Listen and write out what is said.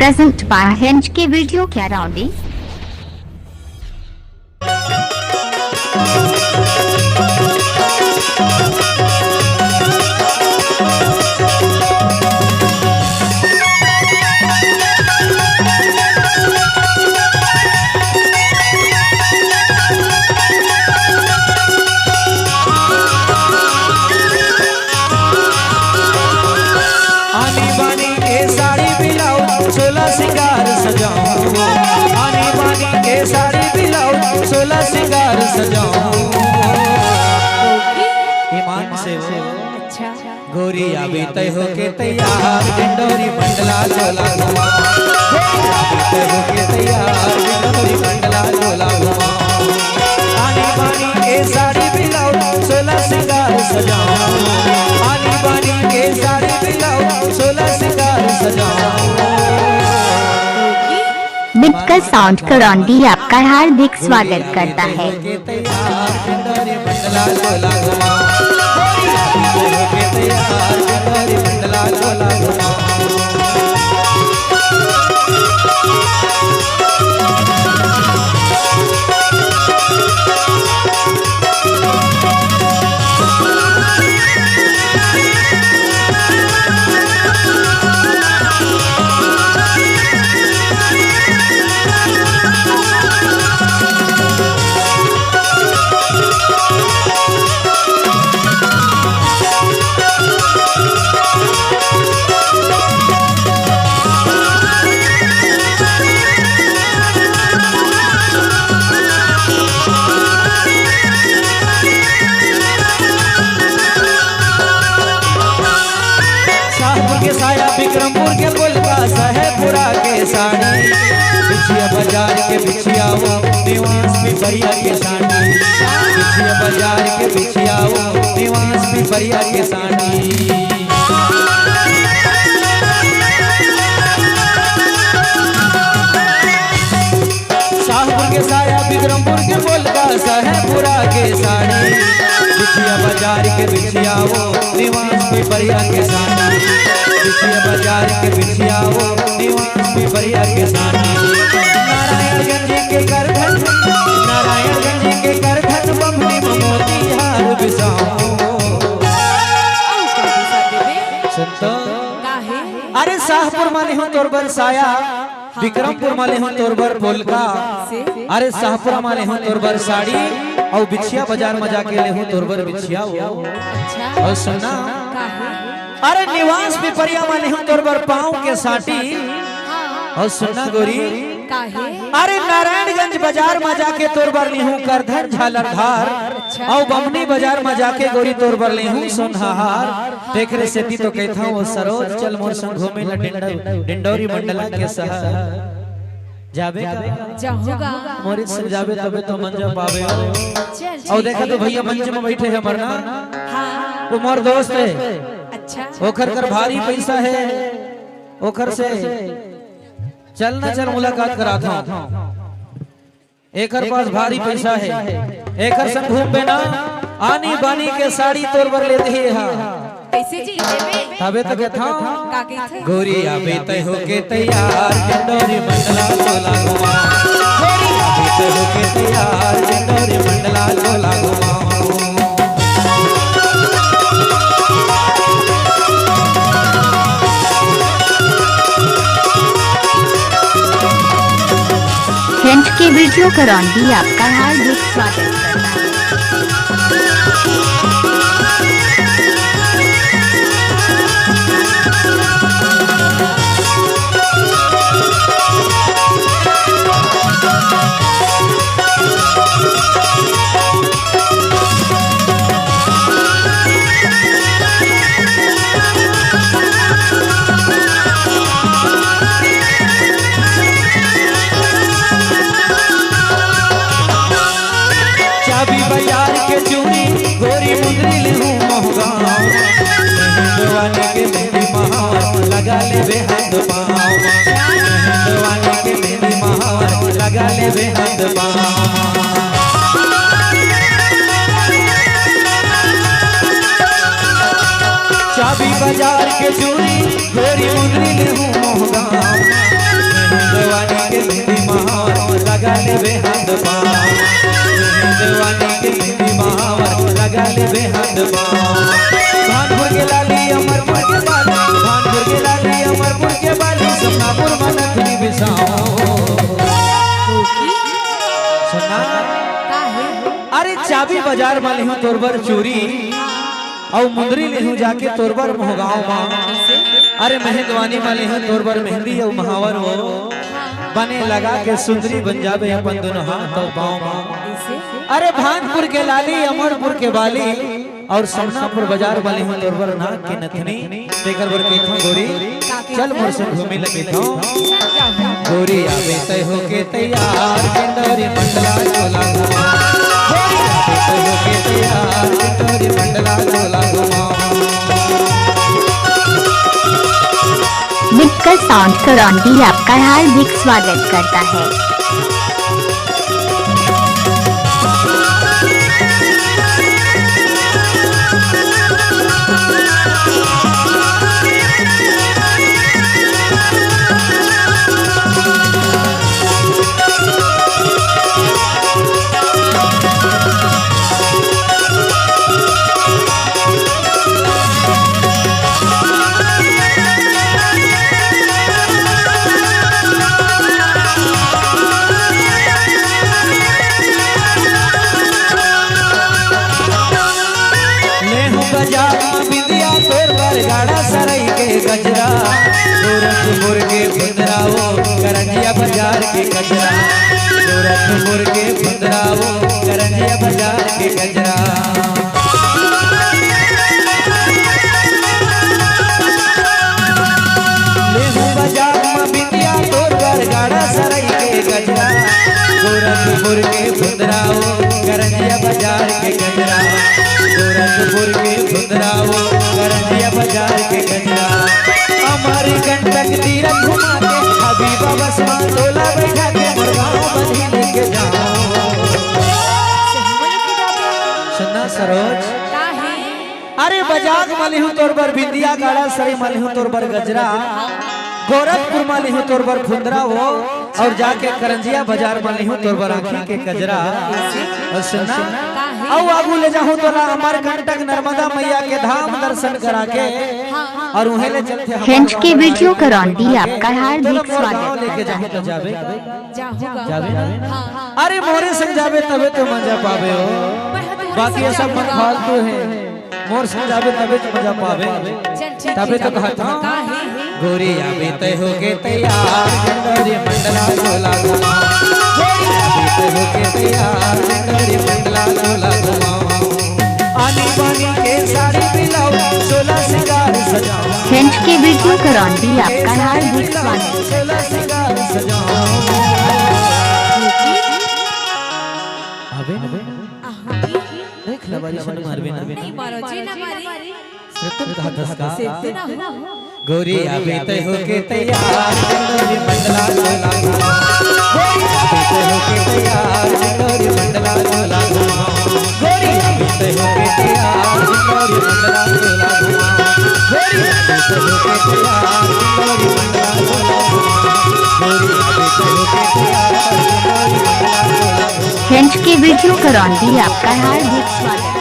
Present by HK Video Karaundi. सिंगार सजाऊं ईमान से अच्छा गोरी अभी तय होके तैयार डिंडोरी मंडला चोला घुमा तय होके तैयार डिंडोरी मंडला चोला घुमा आनी बानी के साड़ी बिलाओ सोला सिंगार सजाऊं आनी बानी के साड़ी बिलाओ सोला सिंगार सजाऊं। बिटकर साउंड करौंदी आपका हार्दिक स्वागत करता है। विक्रमपुर के बोलका साहेबपुरा के साड़ी बिछिया बाजार के बिछिया वो निवास पिपरिया के साड़ी बिछिया बाजार के बिछिया वो निवास पिपरिया के साड़ी। शाहपुर के साया विक्रमपुर के बोलका साहेबपुरा के साड़ी बिछिया बाजार के बिछिया वो निवास पिपरिया के साड़ी बिछिया बाजार के बिछिया वो निवास पिपरिया के साड़ी। नारायणगंज के करधन नारायणगंज के करधन बमनी मोती हार बिसाऊं अरे शाहपुर माने हो तोर बर साया विक्रमपुर माने हो तोर बर पोलका अरे शाहपुर माने हो तोर बर साड़ी और बिछिया बाजार में जाके ले हो तोर बर बिछिया और सुना अरे निवास पिपरिया माने हो तोर बर पाँव के साटी और सुना गोरी अरे नारायणगंज बाजार में जाके तोर बर ले हूँ करधन झालरधार और बमनी बाजार में जाके गोरी तोर बर ले हूँ सोनहार देख रे सेती तो कहता हूँ वो सरोज चल मोर संग घूमे ला डिंडोरी मंडला के शहर जाबे जाऊंगा मोरी से जाबे तबे तो मंजा पावे और देखा तो भैया मंच में बैठे हैं मरना हाँ वो मोर दोस्त है अच्छा ओखर कर भारी पैसा है ओखर से चल ना चल मुलाकात कराता हूँ एकर पास भारी पैसा है एकर संग घूम पे ना आनी बानी के साड़ी तोर बर लेते ही कैसे जी तबे तो कहता का कहते गोरी अभी तय होके तैयार डिंडोरी मंडला चोला घुमा गोरी अभी तय होके तैयार डिंडोरी मंडला चोला घुमा। HK वीडियो करौंदी आपका हार्दिक स्वागत करता है। बाजार के चूड़ी गोरी मुंदरी ले हूँ महंगा के मेहंदी महावर लगा ले बेहद पाँव के मेहंदी महावर लगा ले बेहद पाँव। चाबी बाजार के चूड़ी गोरी मुंदरी ले हूँ महंगा डाले बेहद भानपुर के लाली अमरपुर के बाली भानपुर के लाली अमरपुर के बाली सपनापुर मनखनी बिसाओ सुना अरे चाबी बाजार में लेहूं तोरबर चोरी और मुंदरी लेहूं जाके तोरबर मोहगांव मां अरे मेहंदवानी में लेहूं तोरबर मेहंदी और महावर हो बने लगा के सुंदरी बन जावे अपन दोनों हाथ और पांव मां अरे भानपुर के लाली अमरपुर के बाली और समनापुर बाजार वाले हो तोरबर नाक के नथनी तेकर बर के थो गोरी चल मोर से घूमे लगे थो गोरी आवे तय हो के तैयार किंदरी मंडला चोला गोरी आवे तय हो के तैयार किंदरी मंडला चोला दिक्कत साउंड करौंदी आपका हार्दिक स्वागत करता है। गजरा गोरखपुर के फुंदराओ करंजिया बाजार के गजरा गोरखपुर के फुंदराओ करंजिया बाजार के गजरा लेहू बाजार में बिंदिया तोरबर गाड़ा सराई के गजरा गोरखपुर के फुंदराओ करंजिया बाजार के गजरा गोरखपुर के फुंदराओ करंजिया बाजार के गजरा हमारी कंटक तीरथ घुमा के हबीबा बस मां तोला बैठा के मरगांव बधी लेके जाओ सुनना सरोज अरे बजाज मलिहु तोरबर बिंदिया गाड़ा सरी मलिहु तोरबर गजरा गोरखपुर मलिहु तोरबर फुंदरा हो और जाके करंजिया बाजार मलिहु तोरबर आँखी के गजरा और सुनना औ आगू ले जाऊं तोला अमर कंटक नर्मदा मैया के धाम दर्शन करा के और उन्हें ले चलते हम फ्रेंच के वीडियो करौंदी आपका हार्दिक स्वागत लेके जाए तो जावे अरे मोरे संग जावे तबे तो मजा पावे हो बाकी ये सब मन फालतू है मोर संग जावे तबे तो मजा पावे तबे तो कहता गोरी आवे तय हो के तैयार किंदरी मंडला चोला गोरी आवे तय हो के तैयार किंदरी मंडला चोला आनी बानी के साड़ी पिलाओ सोला सिंगार सजाओ फ्रेंच के वीडियो करौंदी आपका हार्दिक स्वागत सोला सिंगार सजाओ अबे देख ले बारी सन मारबे ना नहीं मारो जी ना मारी सतन का धसका गोरी आवे तय हो के तैयार किंदरी मंडला चोला गोरी आवे तय हो के तैयार किंदरी मंडला चोला गोरी आवे तय हो के तैयार किंदरी मंडला चोला गोरी आवे तय हो के तैयार किंदरी मंडला चोला गोरी आवे तय हो के तैयार किंदरी मंडला चोला फ्रेंच के वीडियो करौंदी आपका हार्दिक स्वागत।